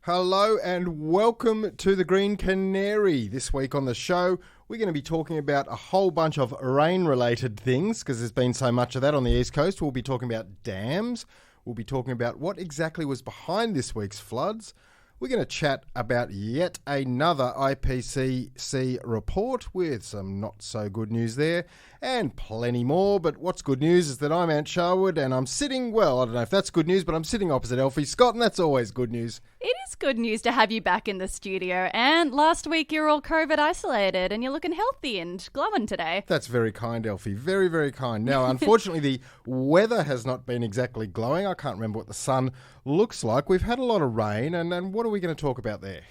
Hello and welcome to the Green Canary. This week on the show, we're going to be talking about a whole bunch of rain-related things because there's been so much of that on the East Coast. We'll be talking about dams. We'll be talking about what exactly was behind this week's floods. We're going to chat about yet another IPCC report with some not-so-good news there and plenty more. But what's good news is that I'm Ant Sharwood and I'm sitting, well, I don't know if that's good news, but I'm sitting opposite Elfy Scott, and that's always good news. It is good news to have you back in the studio. And last week you were all COVID isolated and you're looking healthy and glowing today. That's very kind, Elfie. Very, very kind. Now, unfortunately, the weather has not been exactly glowing. I can't remember what the sun looks like. We've had a lot of rain, and what are we going to talk about there?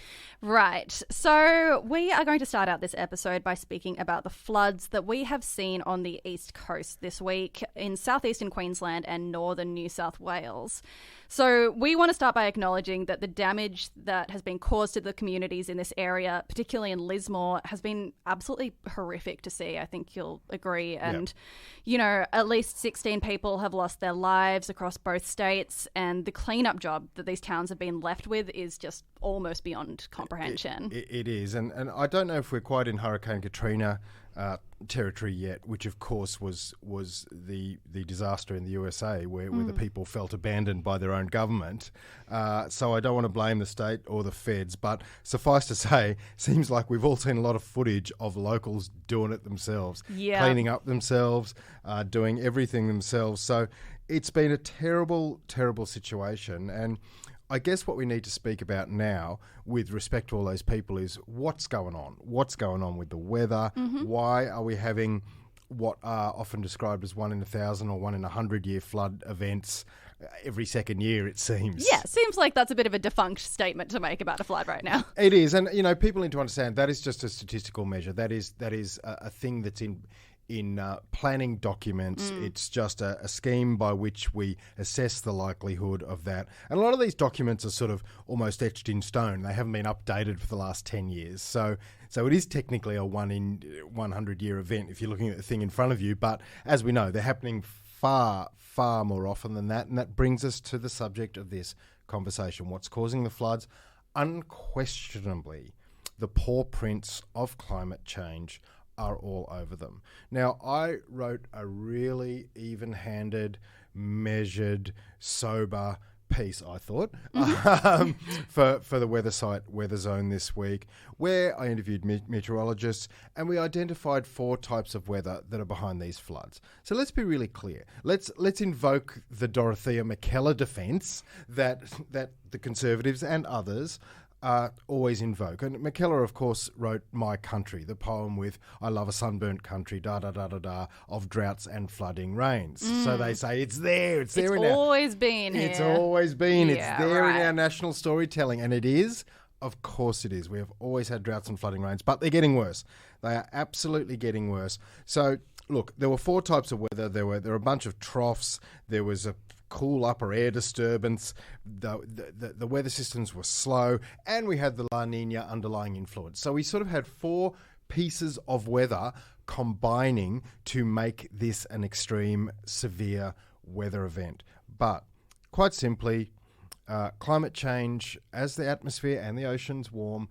Right. So we are going to start out this episode by speaking about the floods that we have seen on the East Coast this week in southeastern Queensland and northern New South Wales. So we want to start by acknowledging that the damage that has been caused to the communities in this area, particularly in Lismore, has been absolutely horrific to see. I think you'll agree. And, you know, at least 16 people have lost their lives across both states, and the cleanup job that these towns have been left with is just almost beyond comprehension. It is. And I don't know if we're quite in Hurricane Katrina territory yet, which of course was the disaster in the USA where the people felt abandoned by their own government. So I don't want to blame the state or the feds, but suffice to say, seems like we've all seen a lot of footage of locals doing it themselves, cleaning up themselves, doing everything themselves. So it's been a terrible, terrible situation. And I guess what we need to speak about now with respect to all those people is what's going on. What's going on with the weather? Why are we having what are often described as 1 in 1,000 or 1 in 100-year flood events every second year, it seems? Yeah, seems like that's a bit of a defunct statement to make about a flood right now. It is. And, you know, people need to understand that is just a statistical measure. That is a thing that's in planning documents. It's just a scheme by which we assess the likelihood of that. And a lot of these documents are sort of almost etched in stone. They haven't been updated for the last 10 years. So it is technically a 1 in 100-year event if you're looking at the thing in front of you. But as we know, they're happening far, far more often than that. And that brings us to the subject of this conversation. What's causing the floods? Unquestionably, the paw prints of climate change are all over them. Now, I wrote a really even-handed, measured, sober piece, I thought, for the weather site Weather Zone this week, where I interviewed meteorologists and we identified 4 types of weather that are behind these floods. So let's be really clear. Let's invoke the Dorothea McKellar defence that the Conservatives and others always invoke. And McKellar, of course, wrote My Country, the poem with I love a sunburnt country, da-da-da-da-da, of droughts and flooding rains. So they say it's there. It's there. It's always been here. It's always been. Yeah, it's there right. in our national storytelling. And it is. Of course it is. We have always had droughts and flooding rains, but they're getting worse. They are absolutely getting worse. So, look, there were 4 types of weather. There were a bunch of troughs. There was a cool upper air disturbance, the weather systems were slow, and we had the La Nina underlying influence. So we sort of had 4 pieces of weather combining to make this an extreme, severe weather event. But quite simply, climate change, as the atmosphere and the oceans warm,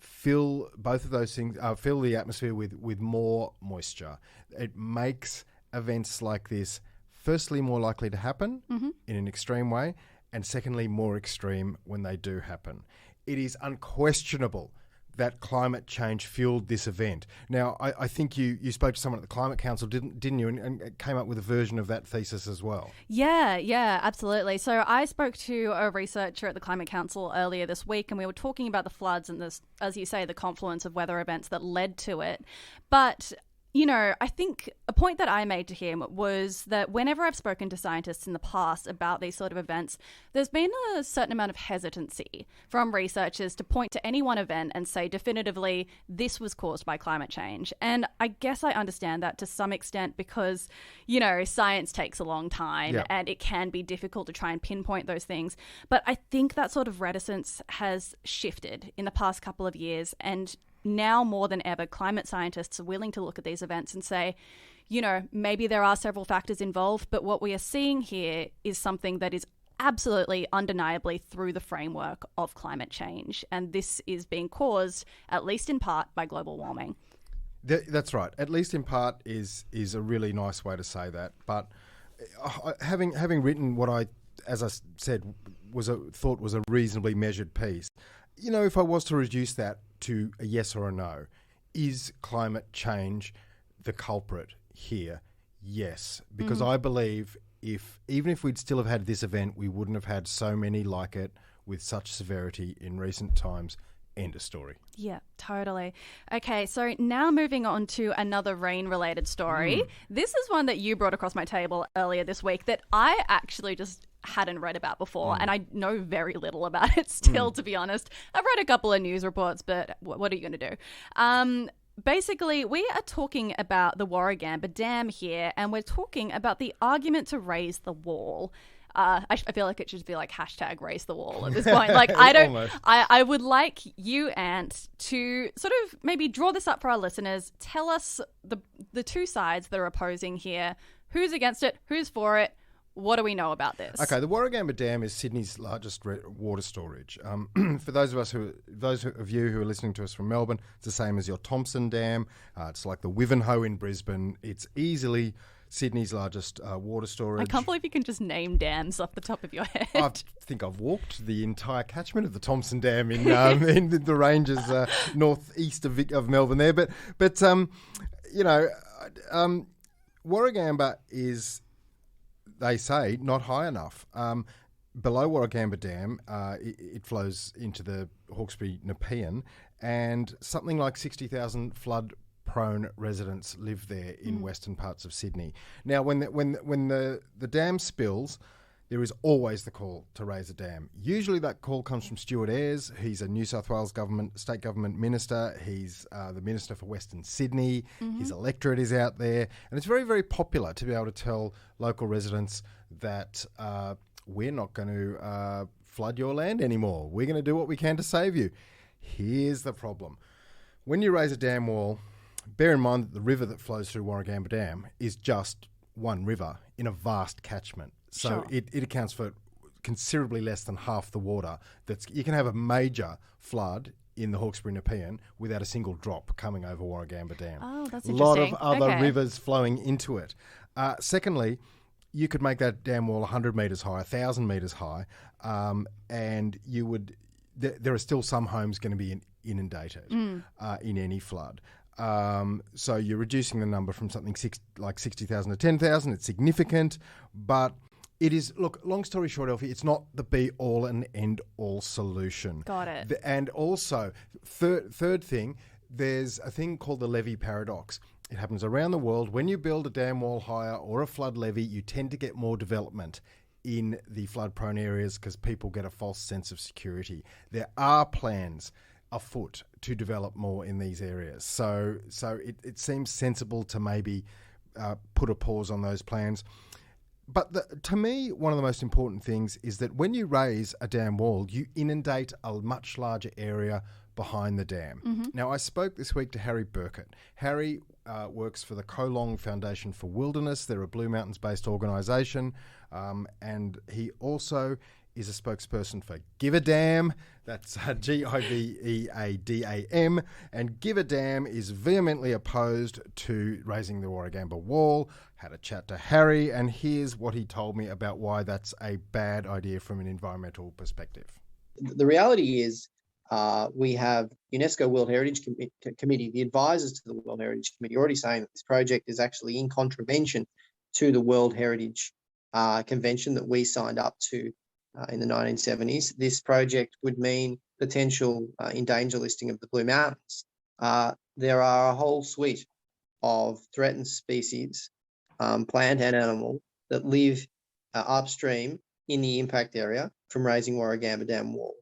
fill both of those things, fill the atmosphere with more moisture. It makes events like this firstly more likely to happen in an extreme way, and secondly more extreme when they do happen. It is unquestionable that climate change fueled this event. Now, I think you spoke to someone at the Climate Council, didn't you, and came up with a version of that thesis as well. Yeah, absolutely. So I spoke to a researcher at the Climate Council earlier this week, and we were talking about the floods and this, as you say, the confluence of weather events that led to it. But you know, I think a point that I made to him was that whenever I've spoken to scientists in the past about these sort of events, there's been a certain amount of hesitancy from researchers to point to any one event and say definitively this was caused by climate change. And I guess I understand that to some extent because, you know, science takes a long time and it can be difficult to try and pinpoint those things. But I think that sort of reticence has shifted in the past couple of years, and now more than ever, climate scientists are willing to look at these events and say, you know, maybe there are several factors involved, but what we are seeing here is something that is absolutely undeniably through the framework of climate change. And this is being caused, at least in part, by global warming. That's right. At least in part is a really nice way to say that. But having written what I, as I said, thought was a reasonably measured piece, you know, if I was to reduce that to a yes or a no, is climate change the culprit here? Yes, because I believe even if we'd still have had this event, we wouldn't have had so many like it with such severity in recent times. End of story. Yeah, totally. Okay, so now moving on to another rain-related story. This is one that you brought across my table earlier this week that I actually just hadn't read about before, and I know very little about it still, to be honest. I've read a couple of news reports, but what are you going to do? Basically, we are talking about the Warragamba Dam here, and we're talking about the argument to raise the wall. I feel like it should be like hashtag raise the wall at this point. Like, I would like you, Ant, to sort of maybe draw this up for our listeners. Tell us the two sides that are opposing here. Who's against it? Who's for it? What do we know about this? Okay, the Warragamba Dam is Sydney's largest water storage. For those of you who are listening to us from Melbourne, it's the same as your Thompson Dam. It's like the Wivenhoe in Brisbane. It's easily Sydney's largest water storage. I can't believe you can just name dams off the top of your head. I think I've walked the entire catchment of the Thompson Dam in the ranges northeast of Melbourne there. But you know, Warragamba is, they say, not high enough. Below Warragamba Dam, it flows into the Hawkesbury Nepean, and something like 60,000 flood-prone residents live there in western parts of Sydney. Now, when the dam spills, there is always the call to raise a dam. Usually that call comes from Stuart Ayres. He's a New South Wales state government minister. He's the Minister for Western Sydney. His electorate is out there. And it's very, very popular to be able to tell local residents that we're not going to flood your land anymore. We're going to do what we can to save you. Here's the problem. When you raise a dam wall, bear in mind that the river that flows through Warragamba Dam is just one river in a vast catchment. So Sure. it accounts for considerably less than half the water. You can have a major flood in the Hawkesbury Nepean without a single drop coming over Warragamba Dam. Oh, that's a interesting. lot of other Okay. rivers flowing into it. Secondly, you could make that dam wall 100 metres high, 1,000 metres high, and you would. There are still some homes going to be inundated in any flood. So you're reducing the number from something like 60,000 to 10,000. It's significant, but it is, look, long story short, Elfy, it's not the be-all and end-all solution. Got it. And also, third thing, there's a thing called the levee paradox. It happens around the world. When you build a dam wall higher or a flood levee, you tend to get more development in the flood-prone areas because people get a false sense of security. There are plans afoot to develop more in these areas. So it seems sensible to maybe put a pause on those plans. But to me, one of the most important things is that when you raise a dam wall, you inundate a much larger area behind the dam. Now, I spoke this week to Harry Burkitt. Harry works for the Colong Foundation for Wilderness. They're a Blue Mountains-based organisation, and he also is a spokesperson for Give a Dam. That's GIVEADAM. And Give a Dam is vehemently opposed to raising the Warragamba Wall. Had a chat to Harry, and here's what he told me about why that's a bad idea from an environmental perspective. The reality is we have UNESCO World Heritage Committee, the advisors to the World Heritage Committee, already saying that this project is actually in contravention to the World Heritage Convention that we signed up to in the 1970s. This project would mean potential in danger listing of the Blue Mountains. There are a whole suite of threatened species, plant and animal, that live upstream in the impact area from raising Warragamba Dam wall.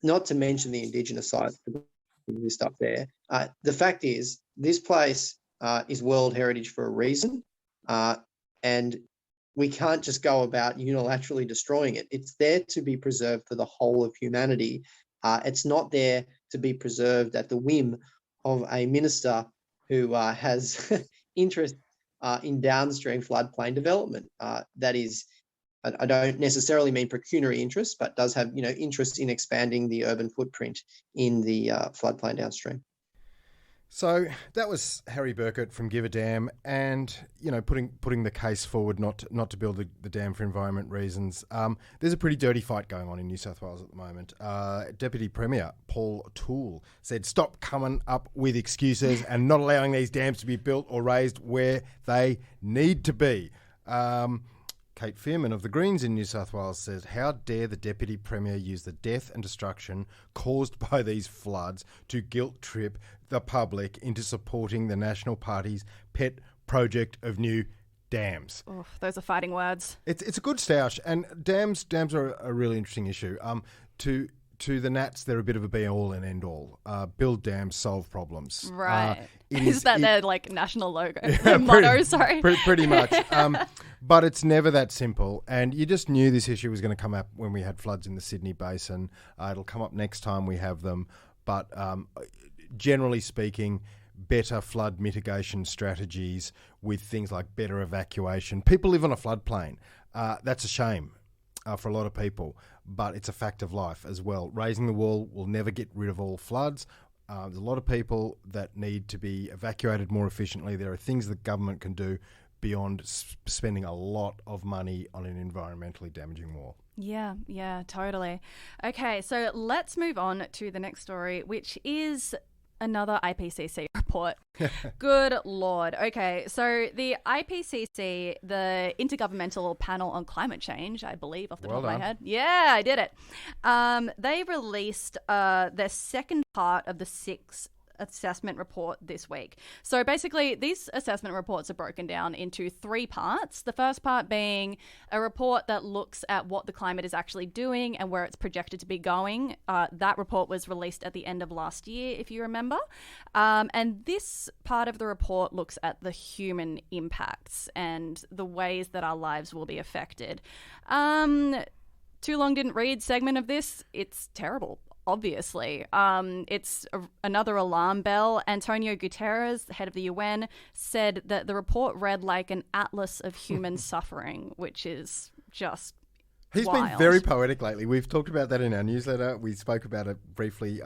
Not to mention the Indigenous sites that exist up there. The fact is, this place is World Heritage for a reason, and we can't just go about unilaterally destroying it. It's there to be preserved for the whole of humanity. It's not there to be preserved at the whim of a minister who has interest in downstream floodplain development. That is I don't necessarily mean pecuniary interest, but does have, interest in expanding the urban footprint in the floodplain downstream. So that was Harry Burkitt from Give a Damn, and putting the case forward not to build the dam for environment reasons. There's a pretty dirty fight going on in New South Wales at the moment. Deputy Premier Paul Toole said, "Stop coming up with excuses and not allowing these dams to be built or raised where they need to be." Kate Fearman of the Greens in New South Wales says, "How dare the Deputy Premier use the death and destruction caused by these floods to guilt trip the public into supporting the National Party's pet project of new dams." Oh, those are fighting words. It's a good stoush, and dams are a really interesting issue. To the Nats, they're a bit of a be-all and end-all. Build dams, solve problems. Right. Is that their national logo? Yeah, their motto, sorry. Pretty much. But it's never that simple. And you just knew this issue was going to come up when we had floods in the Sydney Basin. It'll come up next time we have them. But generally speaking, better flood mitigation strategies with things like better evacuation. People live on a floodplain. That's a shame for a lot of people, but it's a fact of life as well. Raising the wall will never get rid of all floods. There's a lot of people that need to be evacuated more efficiently. There are things the government can do beyond spending a lot of money on an environmentally damaging wall. Yeah, totally. Okay, so let's move on to the next story, which is another IPCC report. Good Lord. Okay, so the IPCC, the Intergovernmental Panel on Climate Change, I believe, off the top of my head. Yeah, I did it. They released their second part of the 6 assessment report this week. So basically, these assessment reports are broken down into 3 parts. The first part being a report that looks at what the climate is actually doing and where it's projected to be going. That report was released at the end of last year, if you remember. And this part of the report looks at the human impacts and the ways that our lives will be affected. Too long didn't read segment of this. It's terrible. Obviously. It's another alarm bell. Antonio Guterres, the head of the UN, said that the report read like an atlas of human suffering, which is just He's wild. Been very poetic lately. We've talked about that in our newsletter. We spoke about it briefly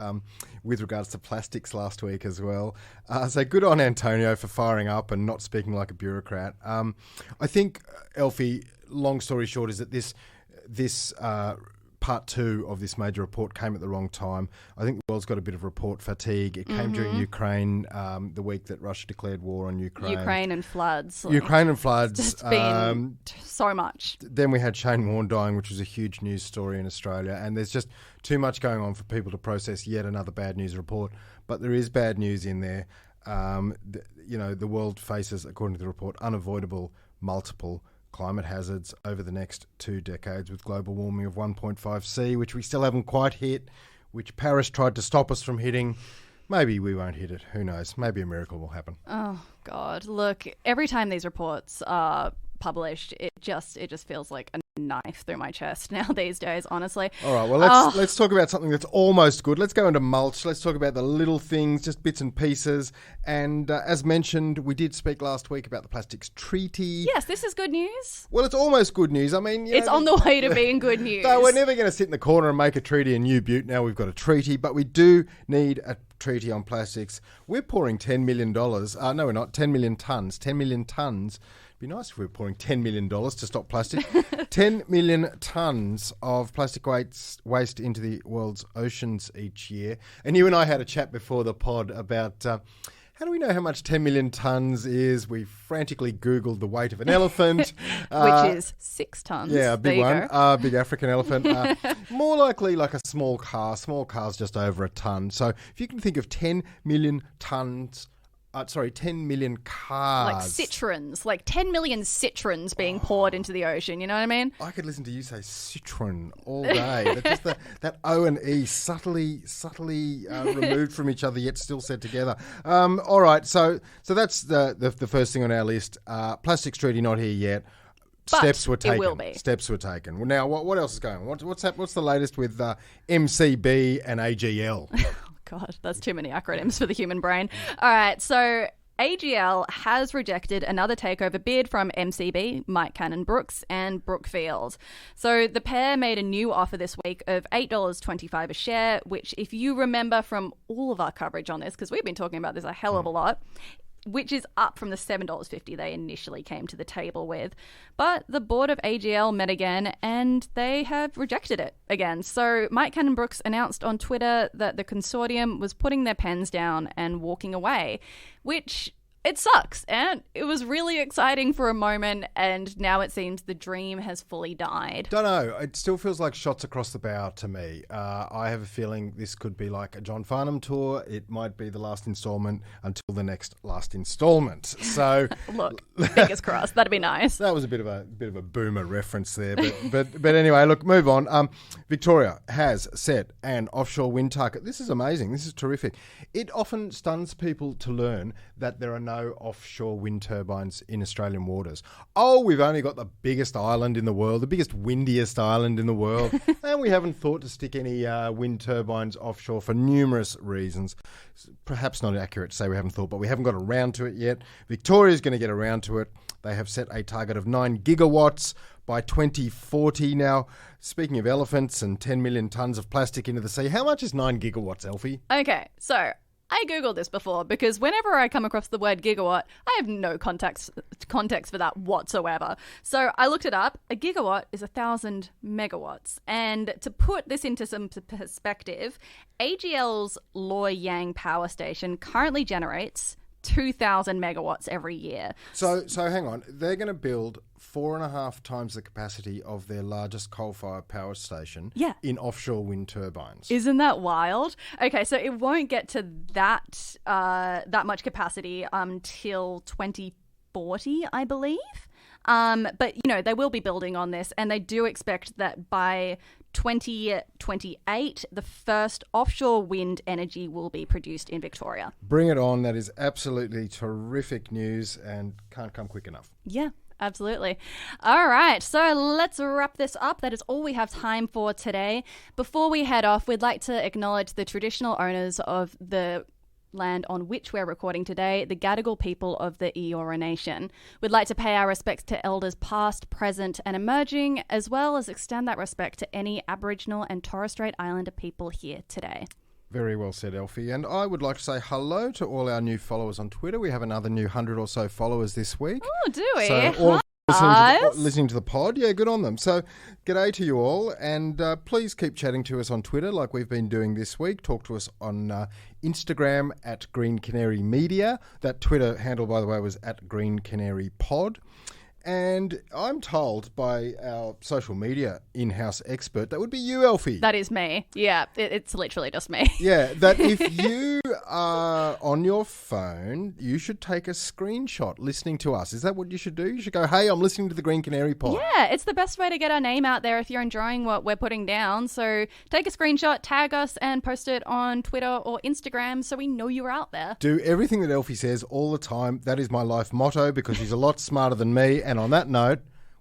with regards to plastics last week as well. So good on Antonio for firing up and not speaking like a bureaucrat. I think, Elfy, long story short, is that this Part 2 of this major report came at the wrong time. I think the world's got a bit of report fatigue. It came during Ukraine, the week that Russia declared war on Ukraine. Ukraine and floods. It's been so much. Then we had Shane Warne dying, which was a huge news story in Australia. And there's just too much going on for people to process yet another bad news report. But there is bad news in there. The world faces, according to the report, unavoidable multiple climate hazards over the next 2 decades, with global warming of 1.5 C, which we still haven't quite hit, which Paris tried to stop us from hitting. Maybe we won't hit it. Who knows? Maybe a miracle will happen. Oh, God. Look, every time these reports are published, it just feels like a knife through my chest now these days, honestly. All right, well, let's talk about something that's almost good. Let's go into mulch. Let's talk about the little things, just bits and pieces. And as mentioned, we did speak last week about the plastics treaty. Yes, this is good news. Well, it's almost good news. I mean, it's on the way to being good news. So we're never going to sit in the corner and make a treaty in New Butte. Now we've got a treaty, but we do need a treaty on plastics. We're pouring $10 million. No, we're not. 10 million tonnes. 10 million tonnes. It'd be nice if we were pouring $10 million to stop plastic. 10 million tonnes of plastic waste into the world's oceans each year. And you and I had a chat before the pod about how do we know how much 10 million tonnes is? We frantically Googled the weight of an elephant. Which is 6 tonnes. Yeah, a big one. Big African elephant. More likely like a small car. Small car's just over a tonne. So if you can think of 10 million tonnes... 10 million cars. Like Citroens. Like 10 million Citroens being poured into the ocean. You know what I mean? I could listen to you say Citroen all day. That's just that O and E subtly removed from each other yet still said together. All right, so that's the first thing on our list. Plastics treaty not here yet. But steps were taken. It will be. Steps were taken. Well, now, what else is going on? What's the latest with MCB and AGL? God, that's too many acronyms for the human brain. All right, so AGL has rejected another takeover bid from MCB, Mike Cannon Brooks, and Brookfield. So the pair made a new offer this week of $8.25 a share, which, if you remember from all of our coverage on this, because we've been talking about this a hell of a lot, which is up from the $7.50 they initially came to the table with. But the board of AGL met again and they have rejected it again. So Mike Cannon Brooks announced on Twitter that the consortium was putting their pens down and walking away, which it sucks. And it was really exciting for a moment, and now it seems the dream has fully died. Don't know. It still feels like shots across the bow to me. I have a feeling this could be like a John Farnham tour. It might be the last instalment until the next last instalment. So look, fingers crossed. That'd be nice. That was a bit of a boomer reference there, but anyway, look, move on. Victoria has set an offshore wind target. This is amazing. This is terrific. It often stuns people to learn that there are no offshore wind turbines in Australian waters. Oh, we've only got the biggest island in the world, the biggest, windiest island in the world, and we haven't thought to stick any wind turbines offshore for numerous reasons. Perhaps not accurate to say we haven't thought, but we haven't got around to it yet. Victoria's going to get around to it. They have set a target of 9 gigawatts by 2040. Now, speaking of elephants and 10 million tonnes of plastic into the sea, how much is 9 gigawatts, Elfy? Okay, so I Googled this before because whenever I come across the word gigawatt, I have no context for that whatsoever. So I looked it up. A gigawatt is 1,000 megawatts. And to put this into some perspective, AGL's Loy Yang power station currently generates 2,000 megawatts every year. So hang on. They're going to build 4.5 times the capacity of their largest coal-fired power station in offshore wind turbines. Isn't that wild? Okay, so it won't get to that much capacity until 2040, I believe. But, you know, they will be building on this, and they do expect that by 2028, the first offshore wind energy will be produced in Victoria. Bring it on. That is absolutely terrific news and can't come quick enough. Yeah. Absolutely. All right, so let's wrap this up. That is all we have time for today. Before we head off, we'd like to acknowledge the traditional owners of the land on which we're recording today, the Gadigal people of the Eora Nation. We'd like to pay our respects to elders past, present and emerging, as well as extend that respect to any Aboriginal and Torres Strait Islander people here today. Very well said, Elfy. And I would like to say hello to all our new followers on Twitter. We have another new 100 or so followers this week. Oh, do we? So all listening to the pod. Yeah, good on them. So g'day to you all. And please keep chatting to us on Twitter like we've been doing this week. Talk to us on Instagram at Green Canary Media. That Twitter handle, by the way, was at Green Canary Pod. And I'm told by our social media in-house expert, that would be you, Elfy. That is me. Yeah, it's literally just me. Yeah, that if you are on your phone, you should take a screenshot listening to us. Is that what you should do? You should go, hey, I'm listening to the Green Canary pod. Yeah, it's the best way to get our name out there if you're enjoying what we're putting down. So take a screenshot, tag us, and post it on Twitter or Instagram so we know you're out there. Do everything that Elfy says all the time. That is my life motto because she's a lot smarter than me. And on that note,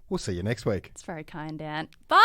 we'll see you next week. It's very kind, Aunt. Bye!